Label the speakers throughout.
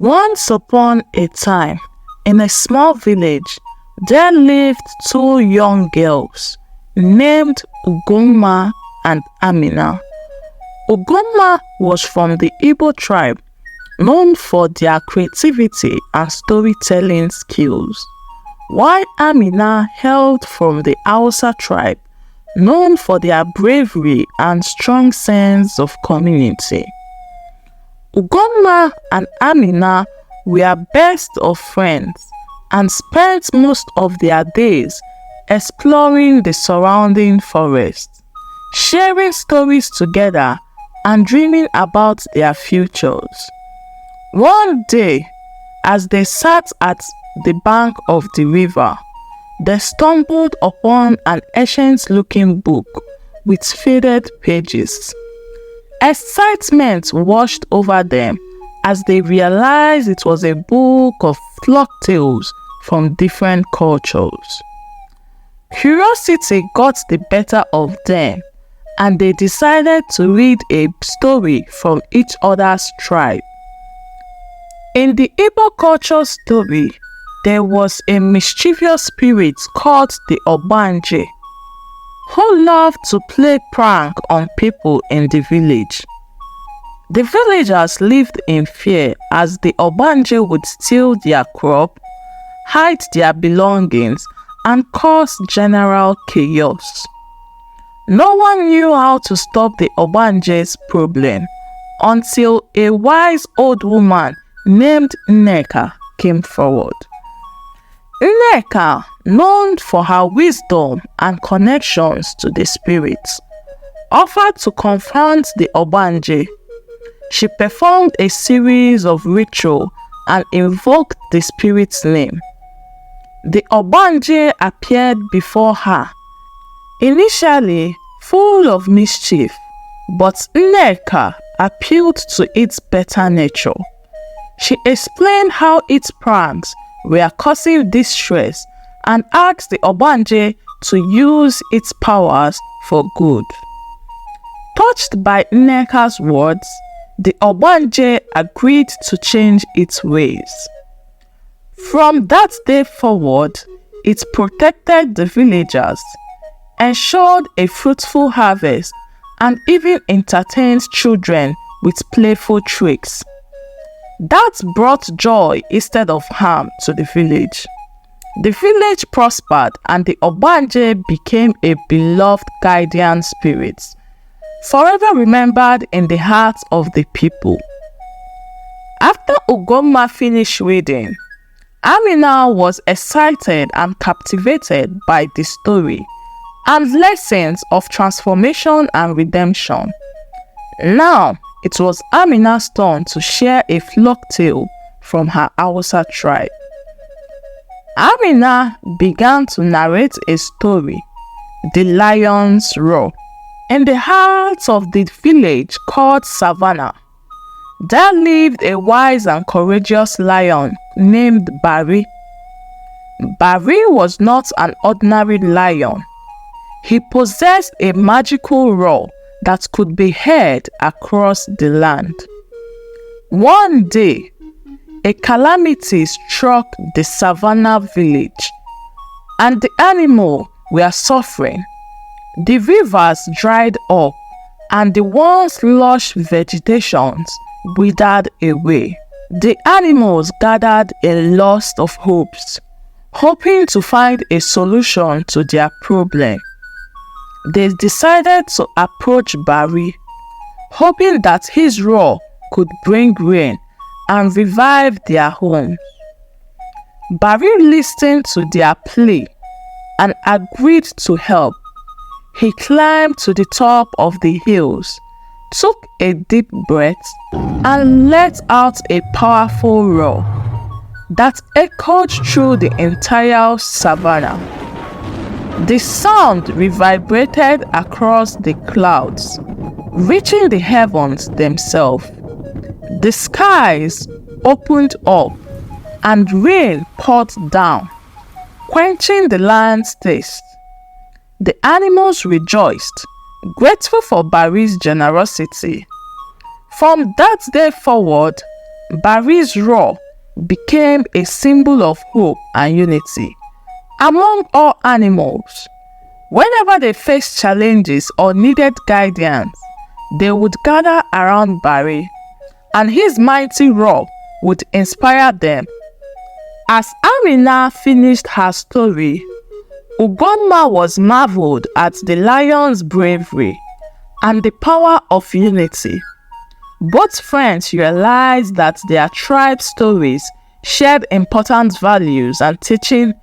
Speaker 1: Once upon a time, in a small village, there lived two young girls named Ugomma and Amina. Ugomma was from the Igbo tribe, known for their creativity and storytelling skills, while Amina hailed from the Hausa tribe, known for their bravery and strong sense of community. Ugomma and Amina were best of friends and spent most of their days exploring the surrounding forest, sharing stories together and dreaming about their futures. One day, as they sat at the bank of the river, they stumbled upon an ancient-looking book with faded pages. Excitement washed over them as they realized it was a book of folk tales from different cultures. Curiosity got the better of them, and they decided to read a story from each other's tribe. In the Igbo culture story, there was a mischievous spirit called the Obanje, who loved to play prank on people in the village. The villagers lived in fear as the Obanje would steal their crop, hide their belongings, and cause general chaos. No one knew how to stop the Obanje's problem until a wise old woman named Nneka came forward. Nneka, known for her wisdom and connections to the spirits, offered to confront the Obanje. She performed a series of rituals and invoked the spirit's name. The Obanje appeared before her, initially full of mischief, but Nneka appealed to its better nature. She explained how its pranks were causing distress and asked the Obanje to use its powers for good. Touched by Nneka's words, the Obanje agreed to change its ways. From that day forward, it protected the villagers, ensured a fruitful harvest, and even entertained children with playful tricks. That brought joy instead of harm to the village. The village prospered and the Obanje became a beloved guardian spirit, forever remembered in the hearts of the people. After Ugomma finished reading, Amina was excited and captivated by the story and lessons of transformation and redemption. Now, it was Amina's turn to share a folk tale from her Hausa tribe. Amina began to narrate a story, The Lion's Roar. In the heart of the village called Savannah, there lived a wise and courageous lion named Barry. Barry was not an ordinary lion. He possessed a magical roar that could be heard across the land. One day, a calamity struck the savannah village, and the animals were suffering. The rivers dried up, and the once lush vegetation withered away. The animals gathered a lust of hopes, hoping to find a solution to their problem. They decided to approach Barry, hoping that his roar could bring rain and revive their home. Barry listened to their plea and agreed to help. He climbed to the top of the hills, took a deep breath, and let out a powerful roar that echoed through the entire savannah. The sound reverberated across the clouds, reaching the heavens themselves. The skies opened up and rain poured down, quenching the land's thirst. The animals rejoiced, grateful for Barry's generosity. From that day forward, Barry's roar became a symbol of hope and unity among all animals. Whenever they faced challenges or needed guidance, they would gather around Barry, and his mighty roar would inspire them. As Amina finished her story, Ugomma was marveled at the lion's bravery and the power of unity. Both friends realized that their tribe stories shared important values and teachings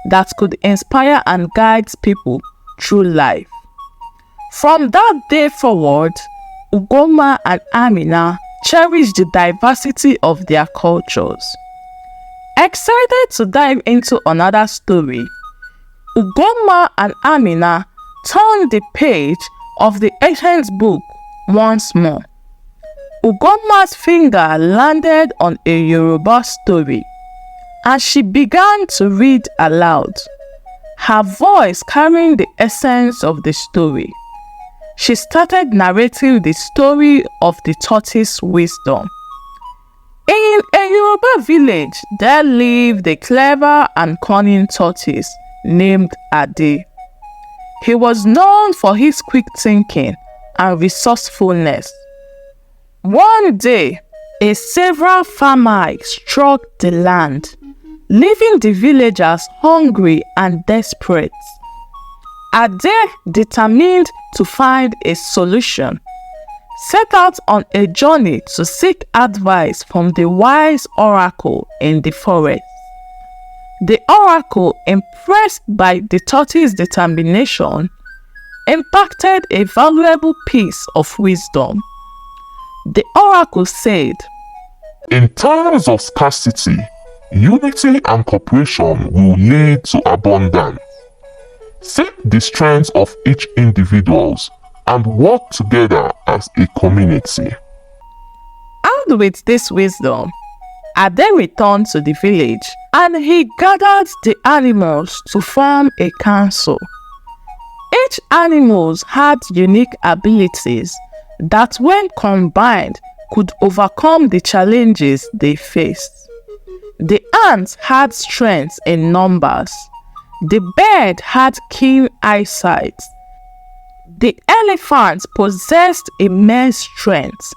Speaker 1: that could inspire and guide people through life. From that day forward, Ugomma and Amina cherished the diversity of their cultures. Excited to dive into another story, Ugomma and Amina turned the page of the ancient book once more. Ugomma's finger landed on a Yoruba story, and she began to read aloud, her voice carrying the essence of the story. She started narrating the story of the tortoise wisdom. In a Yoruba village, there lived a clever and cunning tortoise named Ade. He was known for his quick thinking and resourcefulness. One day, a severe famine struck the land, leaving the villagers hungry and desperate. Ade, determined to find a solution, set out on a journey to seek advice from the wise oracle in the forest. The oracle, impressed by the tortoise's determination, imparted a valuable piece of wisdom. The oracle said,
Speaker 2: "In times of scarcity, unity and cooperation will lead to abundance. Seek the strengths of each individual and work together as a community."
Speaker 1: Armed with this wisdom, Ade returned to the village and he gathered the animals to form a council. Each animal had unique abilities that, when combined, could overcome the challenges they faced. The ants had strength in numbers. The bird had keen eyesight. The elephant possessed immense strength,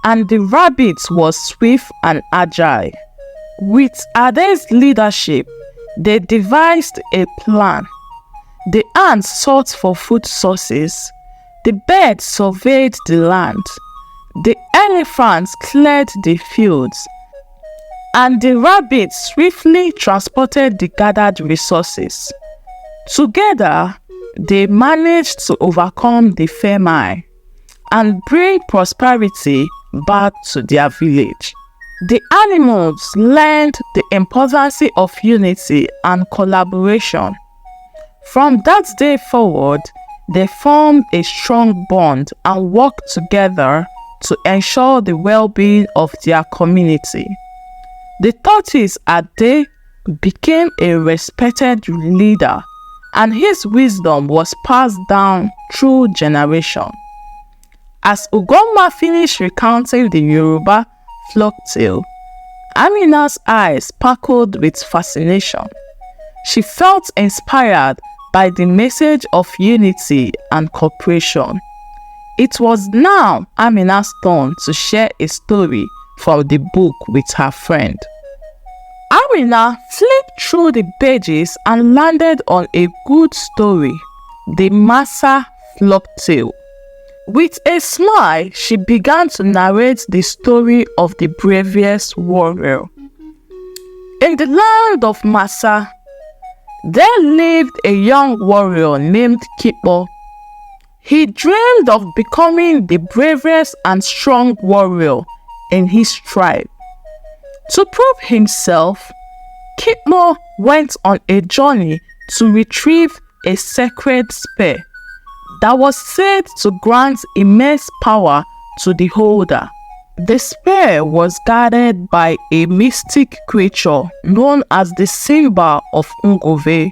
Speaker 1: and the rabbit was swift and agile. With Ade's leadership, they devised a plan. The ants sought for food sources. The bird surveyed the land. The elephants cleared the fields, and the rabbit swiftly transported the gathered resources. Together, they managed to overcome the famine and bring prosperity back to their village. The animals learned the importance of unity and collaboration. From that day forward, they formed a strong bond and worked together to ensure the well-being of their community. The tortoise Ade became a respected leader, and his wisdom was passed down through generations. As Ugomma finished recounting the Yoruba folktale, Amina's eyes sparkled with fascination. She felt inspired by the message of unity and cooperation. It was now Amina's turn to share a story from the book with her friend. Amina flipped through the pages and landed on a good story, the Massa folktale. With a smile, she began to narrate the story of the bravest warrior. In the land of Massa, there lived a young warrior named Kipo. He dreamed of becoming the bravest and strong warrior in his tribe. To prove himself, Kipo went on a journey to retrieve a sacred spear that was said to grant immense power to the holder. The spear was guarded by a mystic creature known as the symbol of Ngove,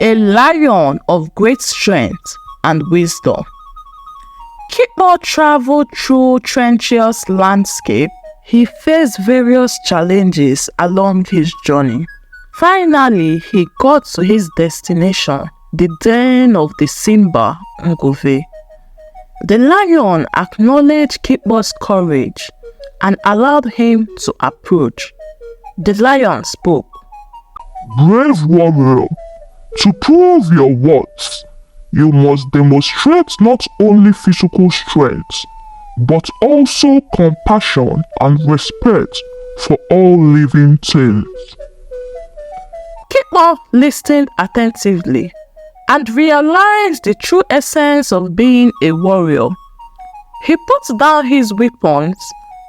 Speaker 1: a lion of great strength and wisdom. Kipo traveled through treacherous landscape. He faced various challenges along his journey. Finally, he got to his destination, the den of the Simba Ngove. The lion acknowledged Kikbo's courage and allowed him to approach. The lion spoke.
Speaker 2: Brave warrior, to prove your worth, you must demonstrate not only physical strength, but also compassion and respect for all living things.
Speaker 1: Kikbo listened attentively and realized the true essence of being a warrior. He put down his weapons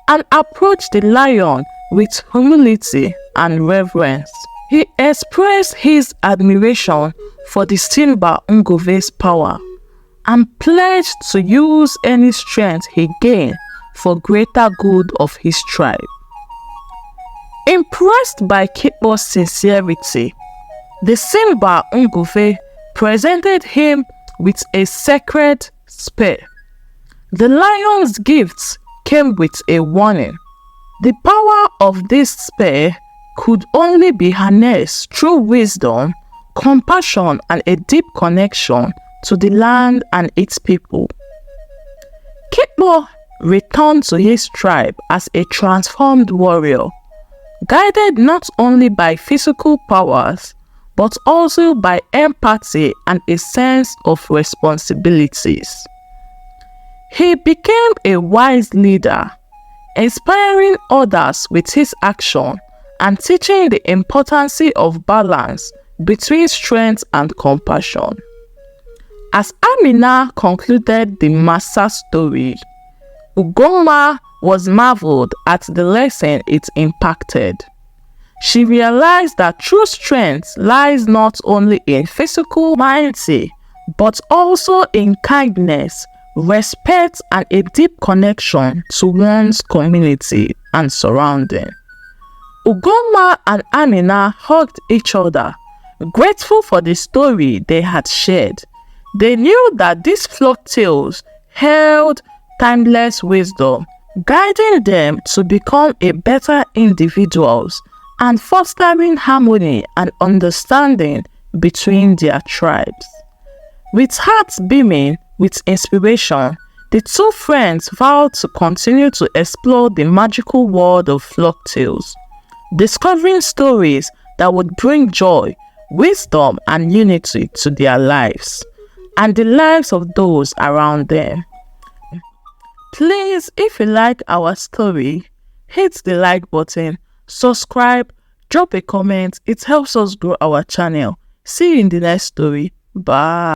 Speaker 1: and approached the lion with humility and reverence. He expressed his admiration for the Simba Ngove's power and pledged to use any strength he gained for greater good of his tribe. Impressed by Kikbo's sincerity, the Simba Ngove presented him with a sacred spear. The lion's gifts came with a warning. The power of this spear could only be harnessed through wisdom, compassion, and a deep connection to the land and its people. Kikbo returned to his tribe as a transformed warrior, guided not only by physical powers, but also by empathy and a sense of responsibilities. He became a wise leader, inspiring others with his action and teaching the importance of balance between strength and compassion. As Amina concluded the Massa story, Ugoma was marveled at the lesson it impacted. She realized that true strength lies not only in physical mighty, but also in kindness, respect, and a deep connection to one's community and surrounding. Ugoma and Amina hugged each other, grateful for the story they had shared. They knew that these folk tales held timeless wisdom, guiding them to become a better individuals and fostering harmony and understanding between their tribes. With hearts beaming with inspiration, the two friends vowed to continue to explore the magical world of folk tales, discovering stories that would bring joy, wisdom, and unity to their lives and the lives of those around them. Please, if you like our story, hit the like button, subscribe, drop a comment. It helps us grow our channel. See you in the next story. Bye.